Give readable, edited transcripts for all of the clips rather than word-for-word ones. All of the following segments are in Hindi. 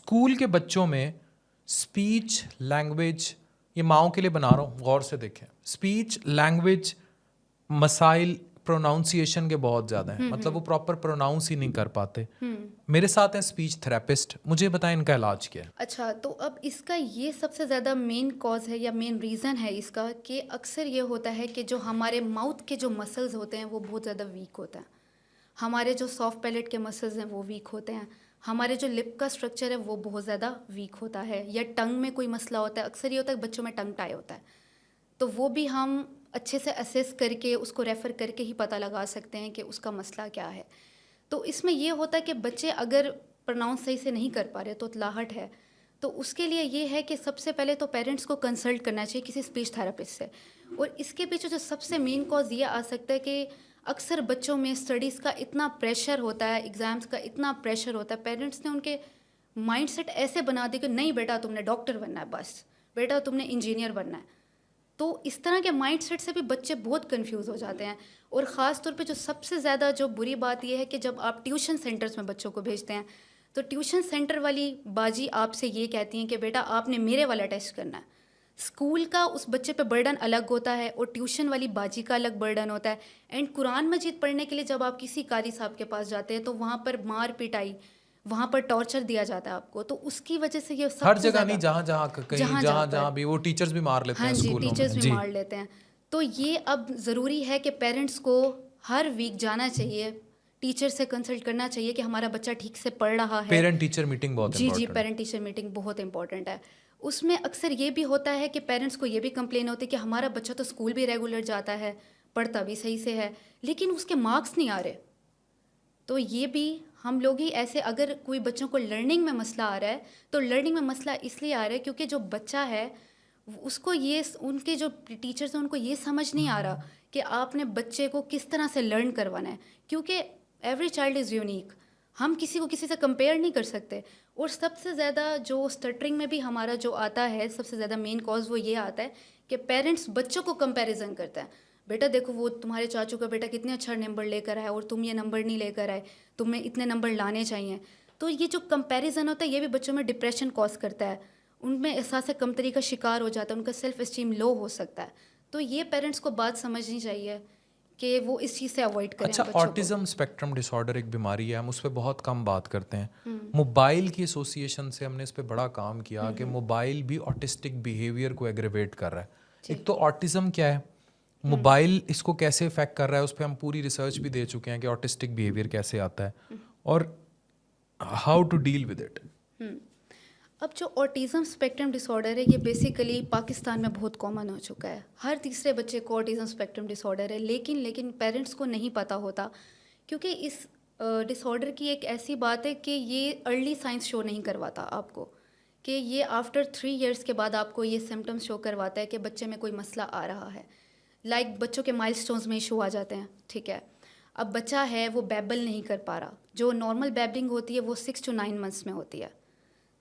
स्कूल के बच्चों में स्पीच लैंग्वेज, ये माओ के लिए बना रहा हूँ, गौर से देखें, स्पीच लैंग्वेज मसाइल प्रोनाउंसिएशन के बहुत ज़्यादा हैं, मतलब वो प्रॉपर प्रोनाउंस ही नहीं कर पाते। मेरे साथ हैं स्पीच थेरेपिस्ट, मुझे बताएं इनका इलाज क्या है। अच्छा, तो अब इसका ये सबसे ज़्यादा मेन कॉज है या मेन रीज़न है इसका कि अक्सर ये होता है कि जो हमारे माउथ के जो मसल्स होते हैं वो बहुत ज़्यादा वीक होता है। हमारे जो सॉफ्ट पैलेट के मसल्स हैं वो वीक होते हैं। हमारे जो लिप का स्ट्रक्चर है वो बहुत ज़्यादा वीक होता है, या टंग में कोई मसला होता है। अक्सर ये होता है बच्चों में टंग टाई होता है, तो वो भी हम अच्छे से असेस करके उसको रेफ़र करके ही पता लगा सकते हैं कि उसका मसला क्या है। तो इसमें ये होता है कि बच्चे अगर प्रोनाउंस सही से नहीं कर पा रहे, तो तलाहट है, तो उसके लिए ये है कि सबसे पहले तो पेरेंट्स को कंसल्ट करना चाहिए किसी स्पीच थेरेपिस्ट से। और इसके पीछे जो सबसे मेन कॉज ये आ सकता है कि अक्सर बच्चों में स्टडीज़ का इतना प्रेशर होता है, एग्ज़ाम्स का इतना प्रेशर होता है, पेरेंट्स ने उनके माइंडसेट ऐसे बना दिए कि नहीं बेटा तुमने डॉक्टर बनना है, बस बेटा तुमने इंजीनियर बनना है। तो इस तरह के माइंडसेट से भी बच्चे बहुत कंफ्यूज हो जाते हैं। और ख़ास तौर पे जो सबसे ज़्यादा जो बुरी बात यह है कि जब आप ट्यूशन सेंटर्स में बच्चों को भेजते हैं, तो ट्यूशन सेंटर वाली बाजी आपसे ये कहती हैं कि बेटा आपने मेरे वाला टेस्ट करना है। स्कूल का उस बच्चे पे बर्डन अलग होता है और ट्यूशन वाली बाजी का अलग बर्डन होता है। एंड कुरान मजीद पढ़ने के लिए जब आप किसी कारी साहब के पास जाते हैं, तो वहाँ पर मार पिटाई, वहाँ पर टॉर्चर दिया जाता है आपको, तो उसकी वजह से ये हर सबसे जगह नहीं, ज़्यादा जहाँ जहाँ कहीं जहाँ जहाँ जहाँ पर, जहाँ भी वो टीचर्स भी मार लेते हाँ हैं जी, स्कूलों टीचर्स में भी जी। मार लेते हैं। तो ये अब ज़रूरी है कि पेरेंट्स को हर वीक जाना चाहिए, टीचर से कंसल्ट करना चाहिए कि हमारा बच्चा ठीक से पढ़ रहा है। पेरेंट टीचर मीटिंग बहुत जी जी, इंपॉर्टेंट है। पेरेंट टीचर मीटिंग बहुत इंपॉर्टेंट है। उसमें अक्सर ये भी होता है कि पेरेंट्स को ये भी कंप्लेन होती है कि हमारा बच्चा तो स्कूल भी रेगुलर जाता है, पढ़ता भी सही से है, लेकिन उसके मार्क्स नहीं आ रहे। तो ये भी हम लोग ही ऐसे, अगर कोई बच्चों को लर्निंग में मसला आ रहा है, तो लर्निंग में मसला इसलिए आ रहा है क्योंकि जो बच्चा है उसको ये, उनके जो टीचर्स हैं उनको ये समझ नहीं आ रहा कि आपने बच्चे को किस तरह से लर्न करवाना है, क्योंकि एवरी चाइल्ड इज़ यूनिक। हम किसी को किसी से कंपेयर नहीं कर सकते। और सबसे ज़्यादा जो स्टटरिंग में भी हमारा जो आता है, सबसे ज़्यादा मेन कॉज वो ये आता है कि पेरेंट्स बच्चों को कंपैरिजन करते हैं। बेटा देखो वो तुम्हारे चाचू का बेटा कितने अच्छा नंबर लेकर आया और तुम ये नंबर नहीं लेकर आए, तुम्हें इतने नंबर लाने चाहिए। तो ये जो कंपैरिजन होता है ये भी बच्चों में डिप्रेशन कॉज करता है, उनमें एहसास कमतरी का शिकार हो जाता है, उनका सेल्फ इस्टीम लो हो सकता है। तो ये पेरेंट्स को बात समझनी चाहिए कि वो इस चीज़ से अवॉइड करें अच्छा, बच्चों को। ऑटिज्म स्पेक्ट्रम डिसऑर्डर एक बीमारी है, हम उस पर बहुत कम बात करते हैं। मोबाइल की एसोसिएशन से हमने इस पर बड़ा काम किया कि मोबाइल भी ऑटिस्टिक बिहेवियर को एग्रेवेट कर रहा है। जी। एक तो ऑटिज्म क्या है, मोबाइल इसको कैसे इफेक्ट कर रहा है, उस पर हम पूरी रिसर्च भी दे चुके हैं कि ऑटिस्टिक बिहेवियर कैसे आता है और how to deal with it. अब जो ऑटिज़म स्पेक्ट्रम डिसऑर्डर है ये बेसिकली पाकिस्तान में बहुत कॉमन हो चुका है। हर तीसरे बच्चे को ऑटिज़म स्पेक्ट्रम डिसऑर्डर है, लेकिन पेरेंट्स को नहीं पता होता, क्योंकि इस डिसऑर्डर की एक ऐसी बात है कि ये अर्ली साइंस शो नहीं करवाता आपको, कि ये आफ्टर 3 इयर्स के बाद आपको ये सिम्टम्स शो करवाता है कि बच्चे में कोई मसला आ रहा है। लाइक बच्चों के माइलस्टोन्स में इशू आ जाते हैं, ठीक है। अब बच्चा है वो बैबल नहीं कर पा रहा, जो नॉर्मल बैबलिंग होती है वो 6 to 9 मंथ्स में होती है।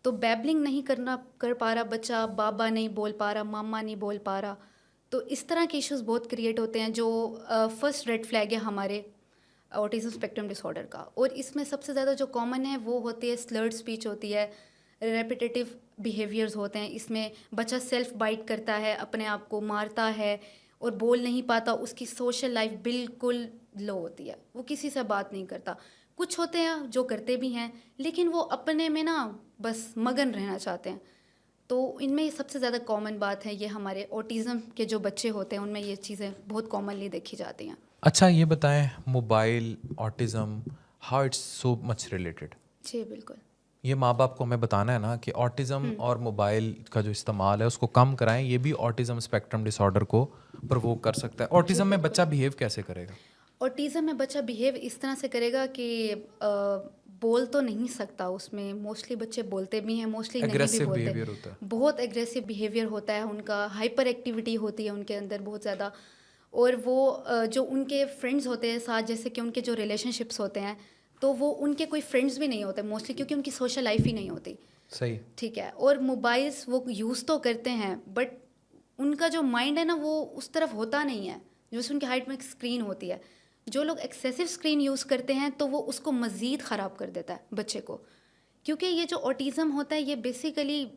तो बैबलिंग नहीं कर पा रहा बच्चा, बाबा नहीं बोल पा रहा, मामा नहीं बोल पा रहा। तो इस तरह के इश्यूज बहुत क्रिएट होते हैं, जो फर्स्ट रेड फ्लैग है हमारे ऑटिज्म स्पेक्ट्रम डिसऑर्डर का। और इसमें सबसे ज़्यादा जो कॉमन है वो होती है स्लर्ड स्पीच होती है, रेपिटेटिव बिहेवियर्स होते हैं। इसमें बच्चा सेल्फ बाइट करता है, अपने आप को मारता है और बोल नहीं पाता। उसकी सोशल लाइफ बिल्कुल लो होती है, वो किसी से बात नहीं करता। कुछ होते हैं जो करते भी हैं, लेकिन वो अपने में ना बस मगन रहना चाहते हैं। तो इनमें सबसे ज़्यादा कॉमन बात है ये, हमारे ऑटिज़म के जो बच्चे होते हैं उनमें ये चीज़ें बहुत कॉमनली देखी जाती हैं। अच्छा, ये बताएं, mobile autism, how it's so much related. जी बिल्कुल। ये माँ बाप को हमें बताना है ना कि ऑटिज्म और मोबाइल का जो इस्तेमाल है उसको कम कराएं, ये भी ऑटिज्म स्पेक्ट्रम डिसऑर्डर को प्रोवोक कर सकता है। जी ऑटिज्म में बिल्कुल। बच्चा बिहेव कैसे करेगा? ऑटिज़म में बच्चा बिहेव इस तरह से करेगा कि बोल तो नहीं सकता, उसमें मोस्टली बच्चे बोलते भी हैं, मोस्टली नहीं भी एग्रेसिव बोलते। बिहेवियर होता है। बहुत एग्रेसिव बिहेवियर होता है उनका, हाइपर एक्टिविटी होती है उनके अंदर बहुत ज़्यादा। और वो जो उनके फ्रेंड्स होते हैं साथ, जैसे कि उनके जो रिलेशनशिप्स होते हैं, तो वो उनके कोई फ्रेंड्स भी नहीं होते मोस्टली, क्योंकि उनकी सोशल लाइफ ही नहीं होती। सही। ठीक है। और मोबाइल्स वो यूज़ तो करते हैं, बट उनका जो माइंड है ना वो उस तरफ होता नहीं है। जैसे उनकी हाइट में एक स्क्रीन होती है, जो लोग एक्सेसिव स्क्रीन यूज़ करते हैं तो वो उसको मज़ीद ख़राब कर देता है बच्चे को, क्योंकि ये जो ऑटिज़म होता है ये बेसिकली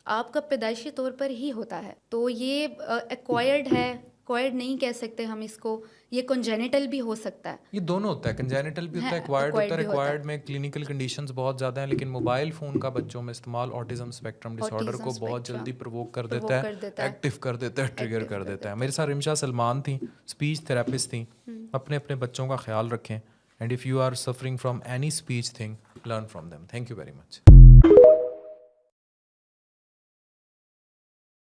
आपका पैदाइशी तौर पर ही होता है, तो ये एक्वायर्ड है, एक्वायर्ड नहीं कह सकते हम इसको, ये कंजेनिटल भी हो सकता है। ये दोनों होता है, कंजेनिटल भी होता है, हाँ, एक्वायर्ड होता है। acquired भी होता है। एक्वायर्ड में क्लिनिकल कंडीशंस बहुत ज़्यादा हैं, लेकिन मोबाइल फ़ोन का बच्चों में इस्तेमाल ऑटिज़म स्पेक्ट्रम डिसऑर्डर Autism को बहुत spectrum जल्दी प्रोवोक कर provoke देता कर देता है, है, एक्टिव कर देता है, ट्रिगर active कर कर देता है। देता मेरे साथ रिमशा सलमान थी, स्पीच थेरेपिस्ट थी। अपने अपने बच्चों का ख्याल रखें, and if you are suffering from any speech thing, learn from them. Thank you very much.